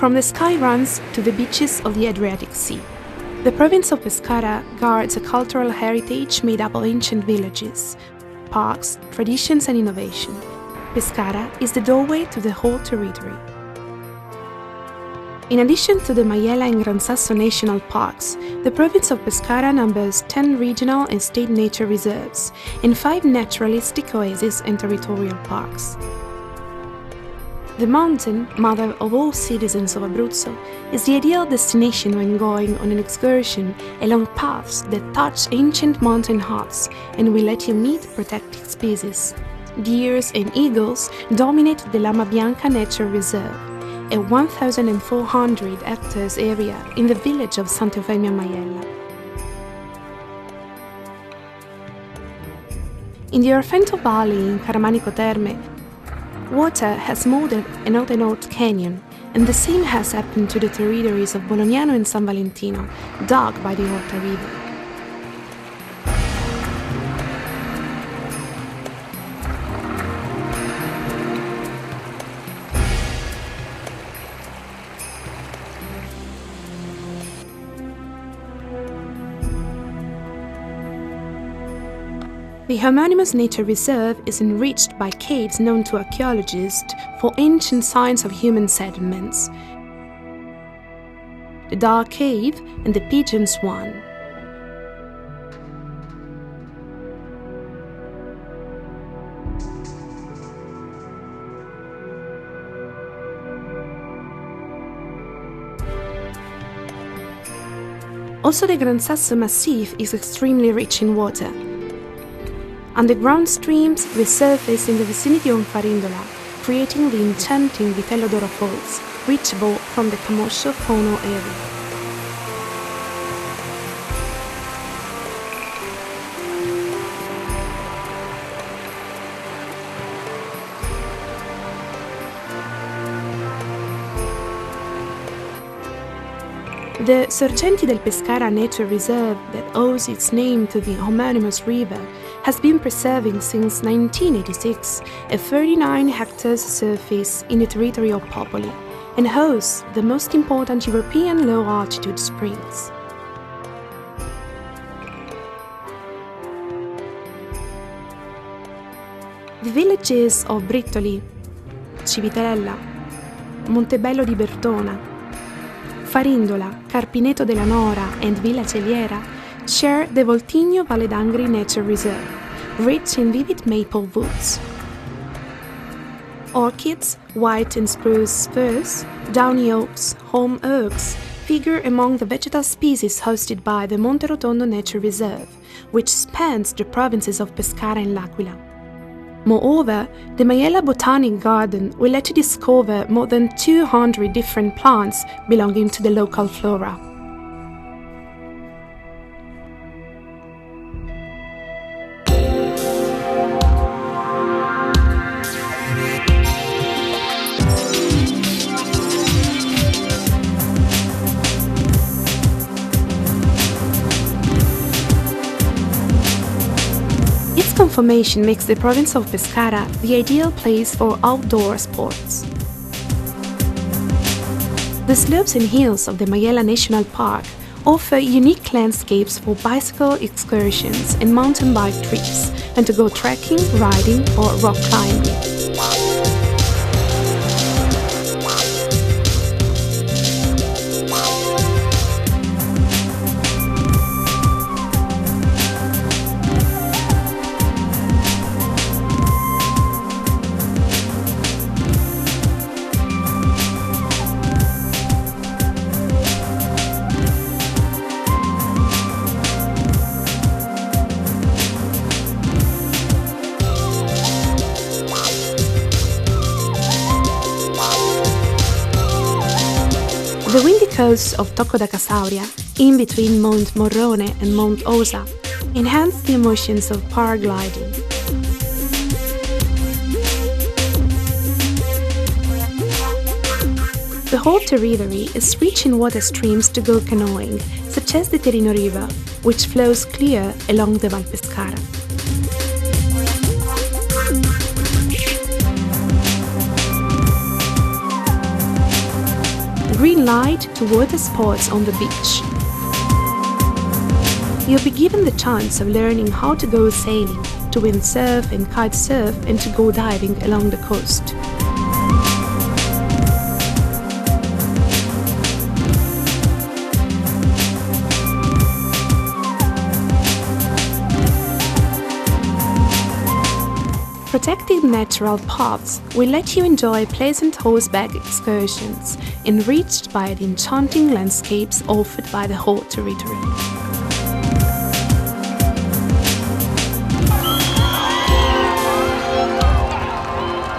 from the sky runs to the beaches of the Adriatic Sea. The province of Pescara guards a cultural heritage made up of ancient villages, parks, traditions and innovation. Pescara is the doorway to the whole territory. In addition to the Maiella and Gran Sasso national parks, the province of Pescara numbers 10 regional and state nature reserves and 5 naturalistic oases and territorial parks. The mountain, mother of all citizens of Abruzzo, is the ideal destination when going on an excursion along paths that touch ancient mountain huts and will let you meet protected species. Deers and eagles dominate the Lama Bianca Nature Reserve, a 1,400 hectares area in the village of Santa Eufemia Maiella. In the Orfento Valley in Caramanico Terme, water has molded an out-and-out canyon, and the same has happened to the territories of Bolognano and San Valentino, dug by the Orta River. The homonymous nature reserve is enriched by caves known to archaeologists for ancient signs of human settlements. The Dark Cave and the Pigeons One. Also, the Gran Sasso Massif is extremely rich in water. Underground streams resurface in the vicinity of Farindola, creating the enchanting Vitello d'Oro Falls, reachable from the Camoscio Fono area. The Sorgenti del Pescara Nature Reserve, that owes its name to the homonymous river, has been preserving since 1986 a 39 hectares surface in the territory of Popoli and hosts the most important European low-altitude springs. The villages of Brittoli, Civitella, Montebello di Bertona, Farindola, Carpineto della Nora and Villa Celiera share the Voltigno Valle d'Angri Nature Reserve, rich in vivid maple woods. Orchids, white and spruce firs, downy oaks, holm oaks figure among the vegetal species hosted by the Monte Rotondo Nature Reserve, which spans the provinces of Pescara and L'Aquila. Moreover, the Maiella Botanic Garden will let you discover more than 200 different plants belonging to the local flora. Conformation makes the province of Pescara the ideal place for outdoor sports. The slopes and hills of the Maiella National Park offer unique landscapes for bicycle excursions and mountain bike trips, and to go trekking, riding or rock climbing. The windy coasts of Tocco da Casauria, in between Mount Morrone and Mount Osa, enhance the emotions of paragliding. The whole territory is rich in water streams to go canoeing, such as the Terino River, which flows clear along the Val Pescara. light to water sports on the beach. You'll be given the chance of learning how to go sailing, to windsurf and kitesurf, and to go diving along the coast. Protected natural paths will let you enjoy pleasant horseback excursions, enriched by the enchanting landscapes offered by the whole territory.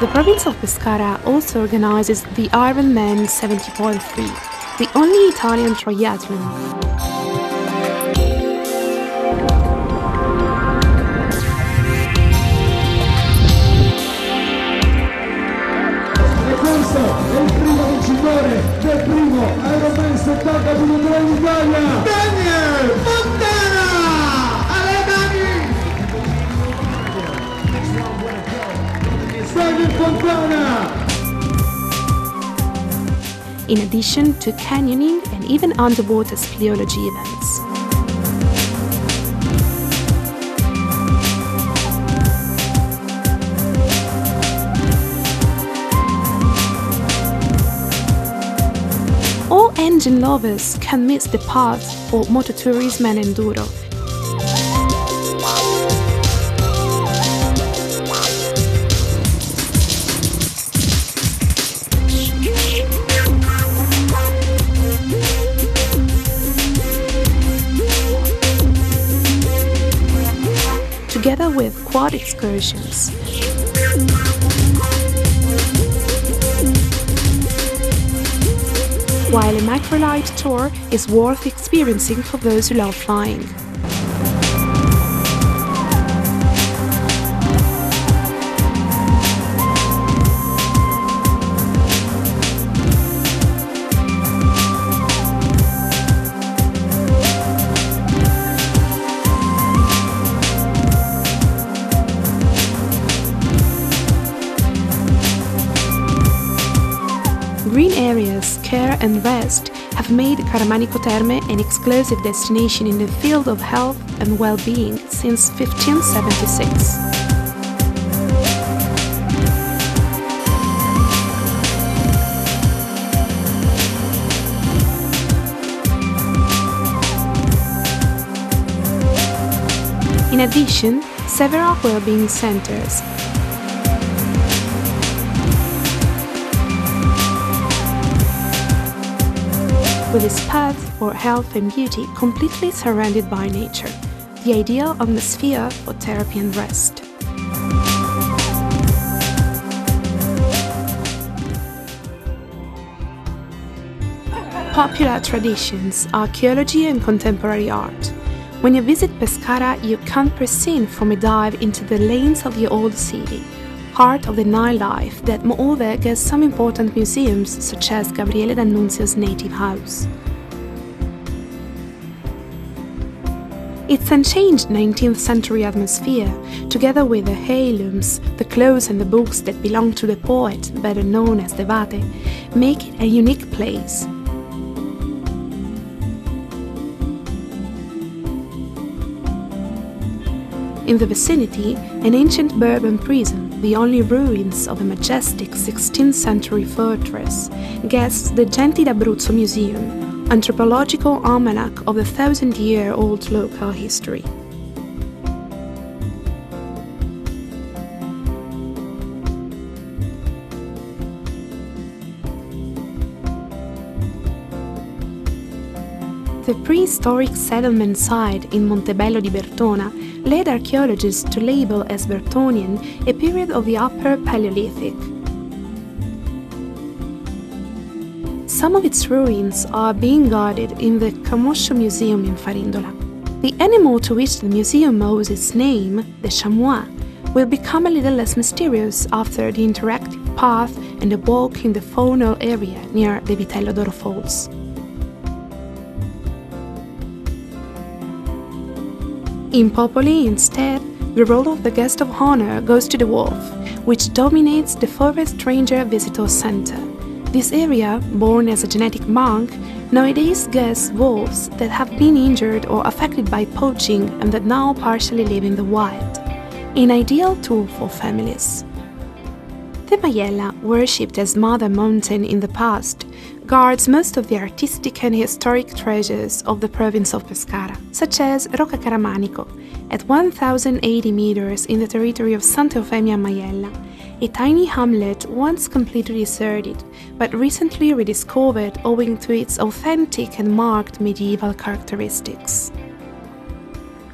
The province of Pescara also organizes the Ironman 70.3, the only Italian triathlon. Il primo vincitore del primo Ironman 70.3 in Italia, Daniel Fontana! Ale Dani! Daniel Fontana! In addition to canyoning and even underwater speleology events. All engine lovers can miss the path for mototourism and enduro. Together with quad excursions. While a microlight tour is worth experiencing for those who love flying. Green areas, care and rest have made Caramanico Terme an exclusive destination in the field of health and well-being since 1576. In addition, several well-being centers with its path for health and beauty completely surrounded by nature, the ideal atmosphere for therapy and rest. Popular traditions, archaeology and contemporary art. When you visit Pescara, you can't proceed from a dive into the lanes of the old city, part of the nightlife that moreover gets some important museums such as Gabriele D'Annunzio's native house. Its unchanged 19th century atmosphere, together with the heirlooms, the clothes and the books that belong to the poet, better known as the Vate, make it a unique place. In the vicinity, an ancient Bourbon prison, the only ruins of a majestic 16th century fortress, guests the Genti d'Abruzzo Museum, anthropological almanac of the 1,000-year-old local history. The prehistoric settlement site in Montebello di Bertona led archaeologists to label as Bertonian a period of the Upper Paleolithic. Some of its ruins are being guarded in the Camoscio Museum in Farindola. The animal to which the museum owes its name, the chamois, will become a little less mysterious after the interactive path and the walk in the faunal area near the Vitello d'Oro Falls. In Popoli, instead, the role of the guest of honor goes to the wolf, which dominates the Forest Ranger Visitor Center, This area, born as a genetic monk, nowadays gets wolves that have been injured or affected by poaching and that now partially live in the wild. An ideal tool for families. The Maiella, worshipped as Mother Mountain in the past, guards most of the artistic and historic treasures of the province of Pescara, such as Rocca Caramanico, at 1,080 meters in the territory of Santa Eufemia Maiella, a tiny hamlet once completely deserted, but recently rediscovered owing to its authentic and marked medieval characteristics.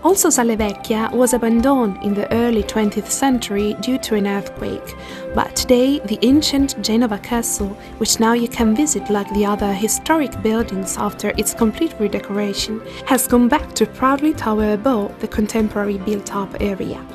Also, Salle Vecchia was abandoned in the early 20th century due to an earthquake, but today the ancient Genova castle, which now you can visit like the other historic buildings after its complete redecoration, has gone back to proudly tower above the contemporary built-up area.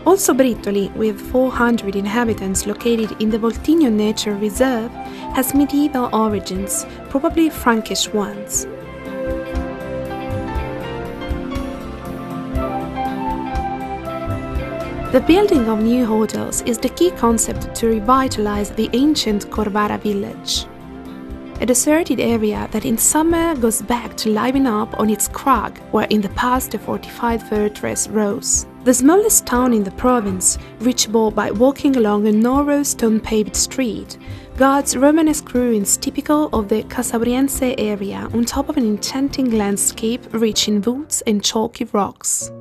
Also Brittoli, with 400 inhabitants located in the Voltigno Nature Reserve, has medieval origins, probably Frankish ones. The building of new hotels is the key concept to revitalize the ancient Corvara village, a deserted area that in summer goes back to liven up on its crag, where in the past a fortified fortress rose. The smallest town in the province, reachable by walking along a narrow stone-paved street, guards Romanesque ruins typical of the Casabriense area on top of an enchanting landscape rich in woods and chalky rocks.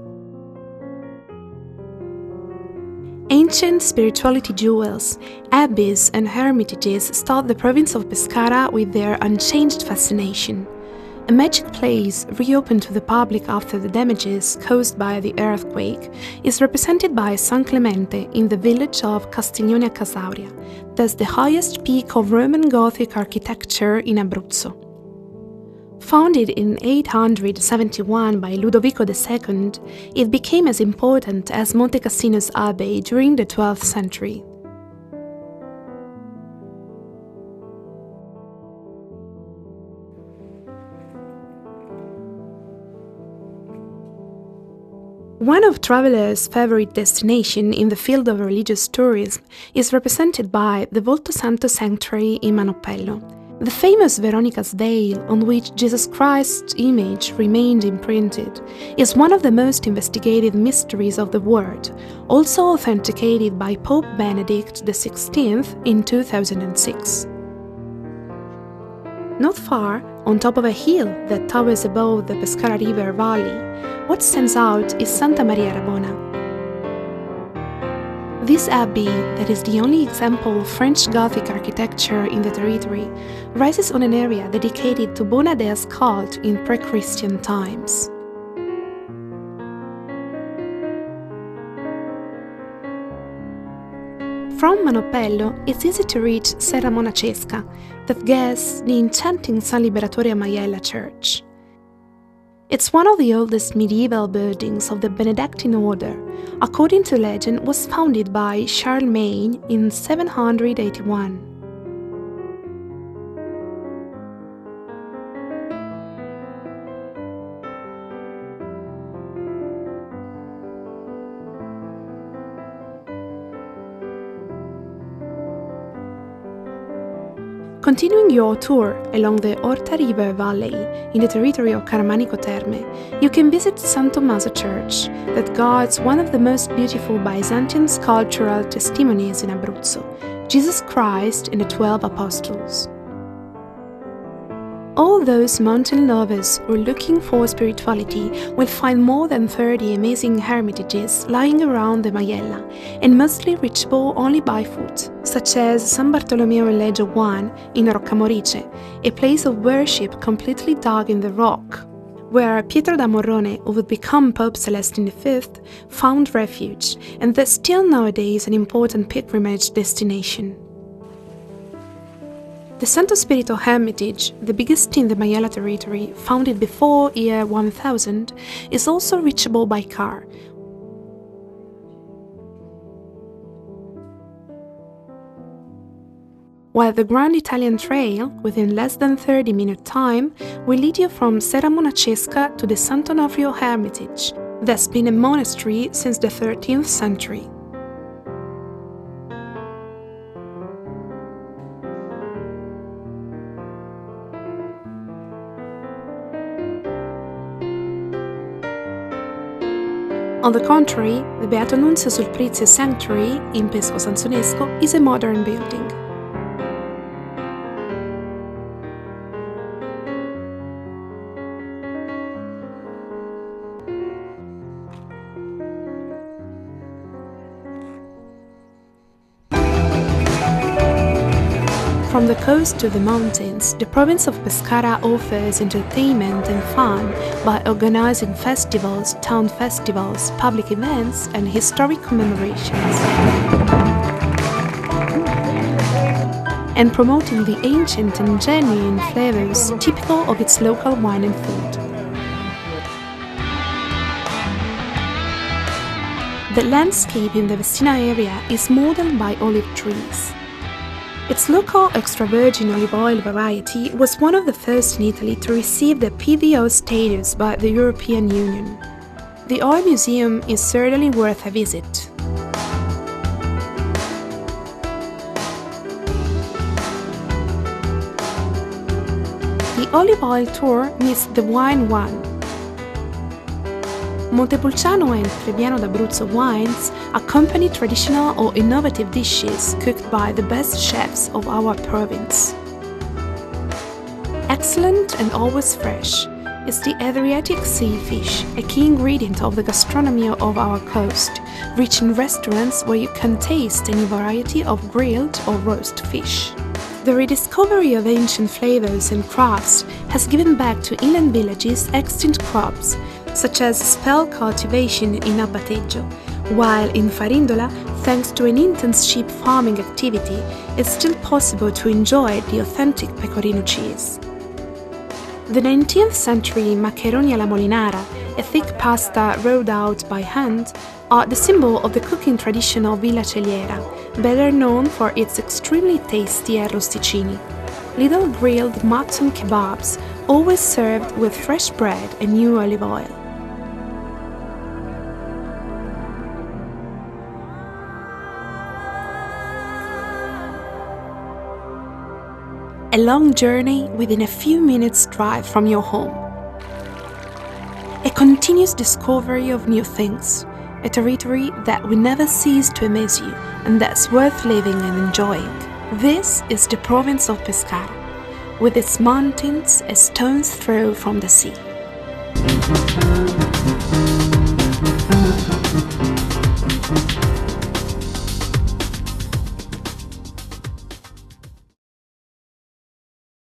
Ancient spirituality jewels, abbeys and hermitages start the province of Pescara with their unchanged fascination. A magic place, reopened to the public after the damages caused by the earthquake, is represented by San Clemente in the village of Castiglione a Casauria, thus the highest peak of Roman Gothic architecture in Abruzzo. Founded in 871 by Ludovico II, it became as important as Monte Cassino's Abbey during the 12th century. One of travelers' favorite destinations in the field of religious tourism is represented by the Volto Santo Sanctuary in Manopello. The famous Veronica's Veil, on which Jesus Christ's image remained imprinted, is one of the most investigated mysteries of the world, also authenticated by Pope Benedict XVI in 2006. Not far, on top of a hill that towers above the Pescara River Valley, what stands out is Santa Maria Rabona. This abbey, that is the only example of French Gothic architecture in the territory, rises on an area dedicated to Bonadea's cult in pre-Christian times. From Manopello, it's easy to reach Serra Monacesca, that guests the enchanting San Liberatore a Maiella church. It's one of the oldest medieval buildings of the Benedictine order. According to legend, was founded by Charlemagne in 781. Continuing your tour along the Orta River Valley in the territory of Caramanico Terme, you can visit San Tommaso Church, that guards one of the most beautiful Byzantine sculptural testimonies in Abruzzo, Jesus Christ and the 12 Apostles. All those mountain lovers who are looking for spirituality will find more than 30 amazing hermitages lying around the Maiella, and mostly reachable only by foot, such as San Bartolomeo in Leggio I in Roccamorice, a place of worship completely dug in the rock, where Pietro da Morrone, who would become Pope Celestine V, found refuge, and thus still nowadays an important pilgrimage destination. The Santo Spirito Hermitage, the biggest in the Maiella territory, founded before year 1000, is also reachable by car. While the Grand Italian Trail, within less than 30-minute time, will lead you from Serra Monacesca to the Sant'Onofrio Hermitage, that's been a monastery since the 13th century. On the contrary, the Beato Nunzio Sulprizio Sanctuary in Pesco Sansonesco is a modern building. From the coast to the mountains, the province of Pescara offers entertainment and fun by organizing festivals, town festivals, public events, and historic commemorations, and promoting the ancient and genuine flavors typical of its local wine and food. The landscape in the Vestina area is modeled by olive trees. Its local extra virgin olive oil variety was one of the first in Italy to receive the PVO status by the European Union. The oil museum is certainly worth a visit. The olive oil tour meets the wine one. Montepulciano and Trebbiano d'Abruzzo wines accompany traditional or innovative dishes cooked by the best chefs of our province. Excellent and always fresh is the Adriatic sea fish, a key ingredient of the gastronomy of our coast, rich in restaurants where you can taste any variety of grilled or roast fish. The rediscovery of ancient flavors and crafts has given back to inland villages extinct crops, such as spell cultivation in Abbateggio, while in Farindola, thanks to an intense sheep farming activity, it's still possible to enjoy the authentic pecorino cheese. The 19th century maccheroni alla molinara, a thick pasta rolled out by hand, are the symbol of the cooking tradition of Villa Celiera, better known for its extremely tasty arrosticini. Little grilled mutton kebabs, always served with fresh bread and new olive oil. A long journey within a few minutes' drive from your home. A continuous discovery of new things, a territory that will never cease to amaze you and that's worth living and enjoying. This is the province of Pescara, with its mountains a stone's throw from the sea.